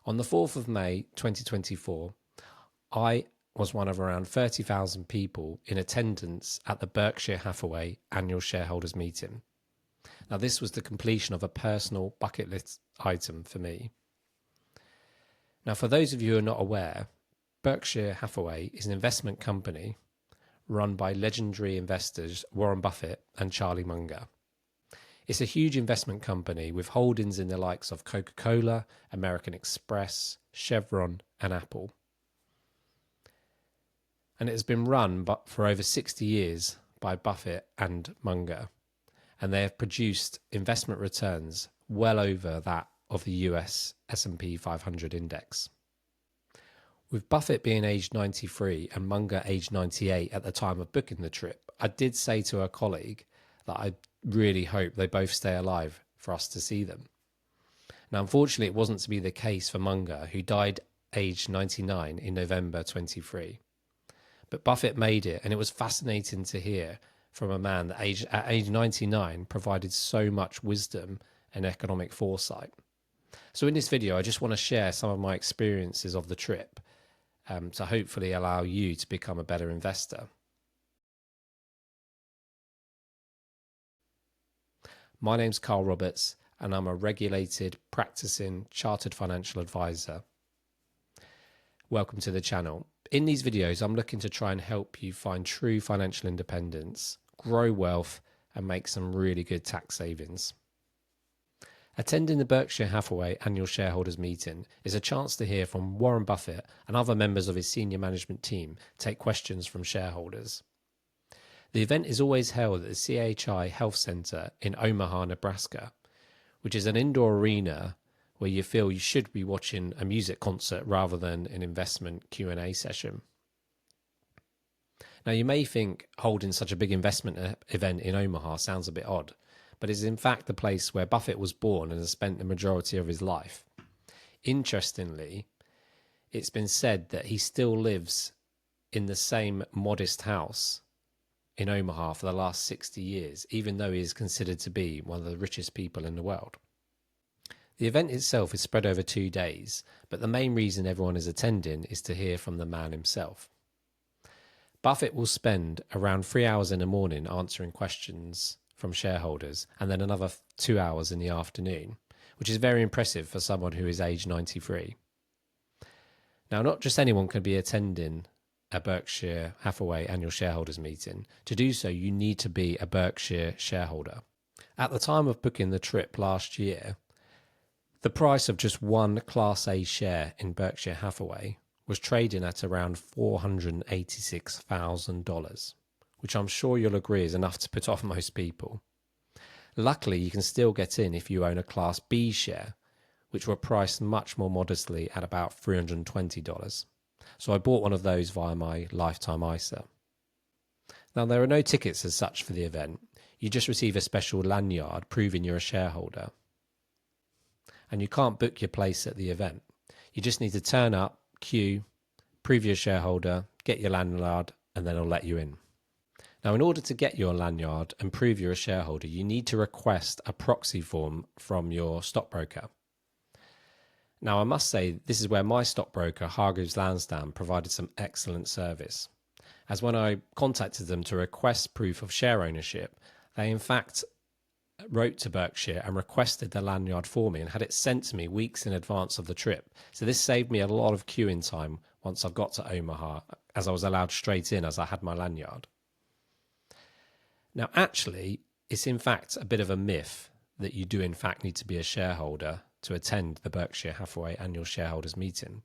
On the 4th of May 2024, I was one of around 30,000 people in attendance at the Berkshire Hathaway annual shareholders meeting. Now, this was the completion of a personal bucket list item for me. Now, for those of you who are not aware, Berkshire Hathaway is an investment company run by legendary investors Warren Buffett and Charlie Munger. It's a huge investment company with holdings in the likes of Coca Cola, American Express, Chevron and Apple. And it has been run for over 60 years by Buffett and Munger, and they have produced investment returns well over that of the US S&P 500 index. With Buffett being aged 93 and Munger aged 98 at the time of booking the trip, I did say to a colleague that I really hope they both stay alive for us to see them. Now, unfortunately, it wasn't to be the case for Munger, who died aged 99 in November 23. But Buffett made it, and it was fascinating to hear from a man that at age 99 provided so much wisdom and economic foresight. So in this video, I just want to share some of my experiences of the trip to hopefully allow you to become a better investor. My name's Carl Roberts, and I'm a regulated, practicing, chartered financial advisor. Welcome to the channel. In these videos, I'm looking to try and help you find true financial independence, grow wealth, and make some really good tax savings. Attending the Berkshire Hathaway annual shareholders meeting is a chance to hear from Warren Buffett and other members of his senior management team take questions from shareholders. The event is always held at the CHI Health Center in Omaha, Nebraska, which is an indoor arena where you feel you should be watching a music concert rather than an investment Q&A session. Now, you may think holding such a big investment event in Omaha sounds a bit odd, but it's in fact the place where Buffett was born and has spent the majority of his life. Interestingly, it's been said that he still lives in the same modest house in Omaha for the last 60 years, even though he is considered to be one of the richest people in the world. The event itself is spread over 2 days, but the main reason everyone is attending is to hear from the man himself. Buffett will spend around 3 hours in the morning answering questions from shareholders, and then another 2 hours in the afternoon, which is very impressive for someone who is age 93. Now, not just anyone can be attending a Berkshire Hathaway annual shareholders meeting. To do so, you need to be a Berkshire shareholder. At the time of booking the trip last year, the price of just one Class A share in Berkshire Hathaway was trading at around $486,000, which I'm sure you'll agree is enough to put off most people. Luckily, you can still get in if you own a Class B share, which were priced much more modestly at about $320. So I bought one of those via my lifetime ISA. Now, there are no tickets as such for the event. You just receive a special lanyard proving you're a shareholder. And you can't book your place at the event. You just need to turn up, queue, prove you're a shareholder, get your lanyard, and then it'll let you in. Now, in order to get your lanyard and prove you're a shareholder, you need to request a proxy form from your stockbroker. Now, I must say, this is where my stockbroker, Hargreaves Lansdown, provided some excellent service. As when I contacted them to request proof of share ownership, they in fact wrote to Berkshire and requested the lanyard for me and had it sent to me weeks in advance of the trip. So this saved me a lot of queuing time once I got to Omaha, as I was allowed straight in as I had my lanyard. Now, actually, it's in fact a bit of a myth that you do in fact need to be a shareholder to attend the Berkshire Hathaway annual shareholders meeting.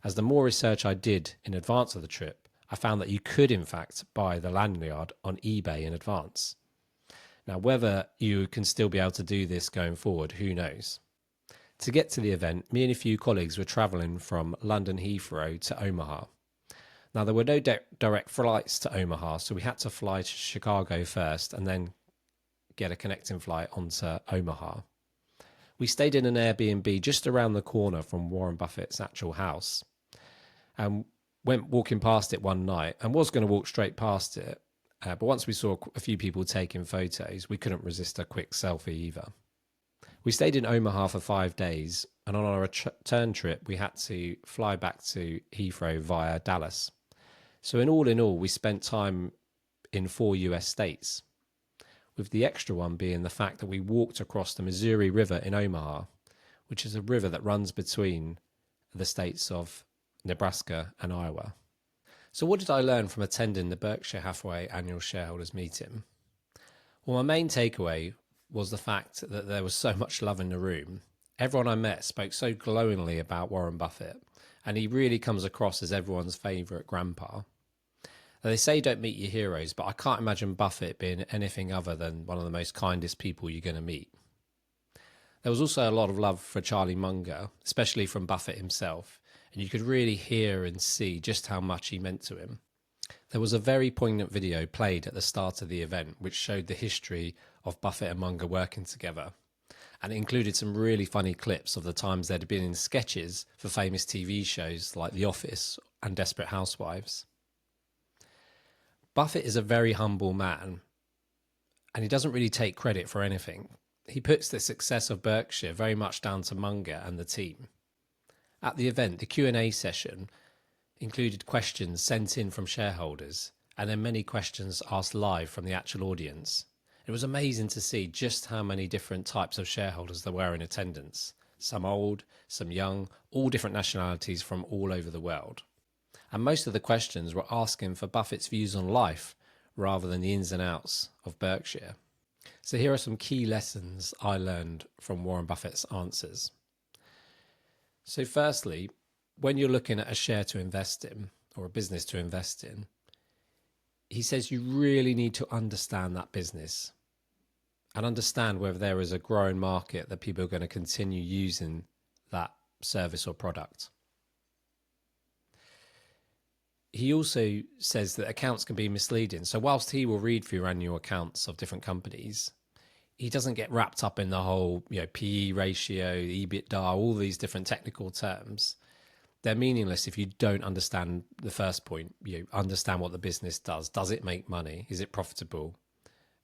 As the more research I did in advance of the trip, I found that you could in fact buy the lanyard on eBay in advance. Now, whether you can still be able to do this going forward, who knows? To get to the event, me and a few colleagues were travelling from London Heathrow to Omaha. Now, there were no direct flights to Omaha, so we had to fly to Chicago first and then get a connecting flight onto Omaha. We stayed in an Airbnb just around the corner from Warren Buffett's actual house, and went walking past it one night and was going to walk straight past it. But once we saw a few people taking photos, we couldn't resist a quick selfie either. We stayed in Omaha for 5 days, and on our return trip, we had to fly back to Heathrow via Dallas. So in all, we spent time in 4 US states, with the extra one being the fact that we walked across the Missouri River in Omaha, which is a river that runs between the states of Nebraska and Iowa. So what did I learn from attending the Berkshire Hathaway annual shareholders meeting? Well, my main takeaway was the fact that there was so much love in the room. Everyone I met spoke so glowingly about Warren Buffett, and he really comes across as everyone's favourite grandpa. They say don't meet your heroes, but I can't imagine Buffett being anything other than one of the most kindest people you're going to meet. There was also a lot of love for Charlie Munger, especially from Buffett himself, and you could really hear and see just how much he meant to him. There was a very poignant video played at the start of the event which showed the history of Buffett and Munger working together, and it included some really funny clips of the times they'd been in sketches for famous TV shows like The Office and Desperate Housewives. Buffett is a very humble man, and he doesn't really take credit for anything. He puts the success of Berkshire very much down to Munger and the team. At the event, the Q&A session included questions sent in from shareholders, and then many questions asked live from the actual audience. It was amazing to see just how many different types of shareholders there were in attendance. Some old, some young, all different nationalities from all over the world. And most of the questions were asking for Buffett's views on life rather than the ins and outs of Berkshire. So here are some key lessons I learned from Warren Buffett's answers. So firstly, when you're looking at a share to invest in or a business to invest in, he says you really need to understand that business and understand whether there is a growing market that people are going to continue using that service or product. He also says that accounts can be misleading. So whilst he will read through annual accounts of different companies, he doesn't get wrapped up in the whole, PE ratio, EBITDA, all these different technical terms. They're meaningless if you don't understand the first point. You understand what the business does. Does it make money? Is it profitable?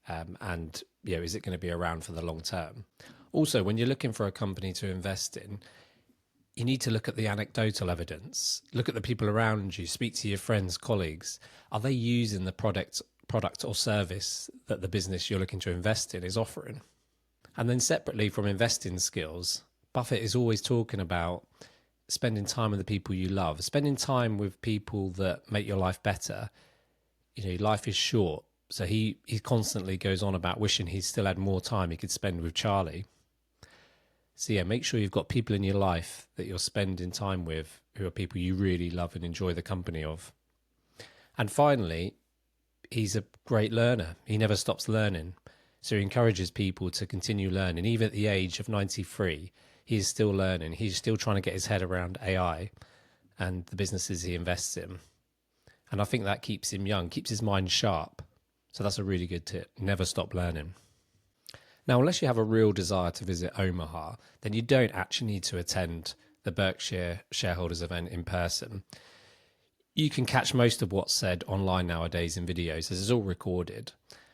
And is it going to be around for the long term? Also, when you're looking for a company to invest in, you need to look at the anecdotal evidence. Look at the people around you. Speak to your friends, colleagues. Are they using the product or service that the business you're looking to invest in is offering? And then separately from investing skills, Buffett is always talking about spending time with the people you love, spending time with people that make your life better. Life is short. So he constantly goes on about wishing he still had more time he could spend with Charlie. So make sure you've got people in your life that you're spending time with who are people you really love and enjoy the company of. And finally, he's a great learner. He never stops learning. So he encourages people to continue learning. Even at the age of 93, he is still learning. He's still trying to get his head around AI and the businesses he invests in. And I think that keeps him young, keeps his mind sharp. So that's a really good tip. Never stop learning. Now, unless you have a real desire to visit Omaha, then you don't actually need to attend the Berkshire shareholders event in person. You can catch most of what's said online nowadays in videos, as it's all recorded.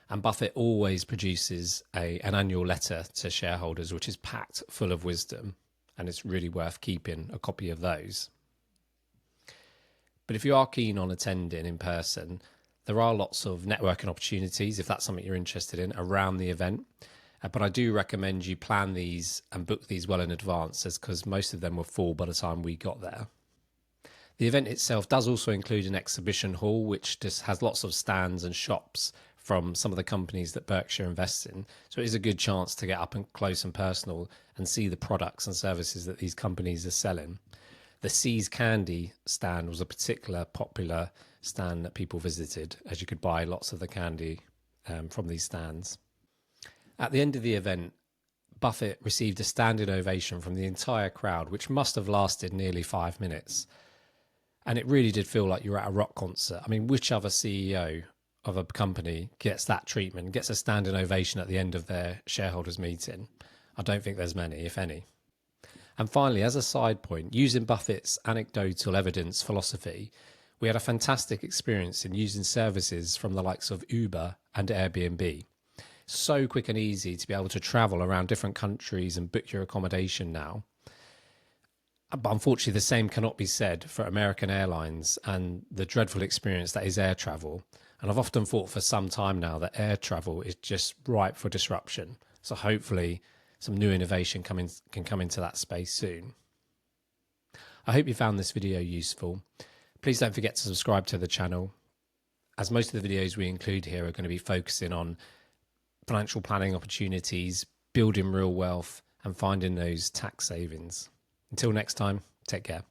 And Buffett always produces an annual letter to shareholders, which is packed full of wisdom, and it's really worth keeping a copy of those. But if you are keen on attending in person, there are lots of networking opportunities, if that's something you're interested in, around the event. But I do recommend you plan these and book these well in advance, because most of them were full by the time we got there. The event itself does also include an exhibition hall, which just has lots of stands and shops from some of the companies that Berkshire invests in. So it is a good chance to get up and close and personal and see the products and services that these companies are selling. The See's Candy stand was a particular popular stand that people visited, as you could buy lots of the candy from these stands. At the end of the event, Buffett received a standing ovation from the entire crowd, which must have lasted nearly 5 minutes. And it really did feel like you were at a rock concert. I mean, which other CEO of a company gets that treatment, gets a standing ovation at the end of their shareholders meeting? I don't think there's many, if any. And finally, as a side point, using Buffett's anecdotal evidence philosophy, we had a fantastic experience in using services from the likes of Uber and Airbnb. so quick and easy to be able to travel around different countries and book your accommodation now. But unfortunately, the same cannot be said for American Airlines and the dreadful experience that is air travel. And I've often thought for some time now that air travel is just ripe for disruption. So hopefully some new innovation can come into that space soon. I hope you found this video useful. Please don't forget to subscribe to the channel, as most of the videos we include here are going to be focusing on financial planning opportunities, building real wealth, and finding those tax savings. Until next time, take care.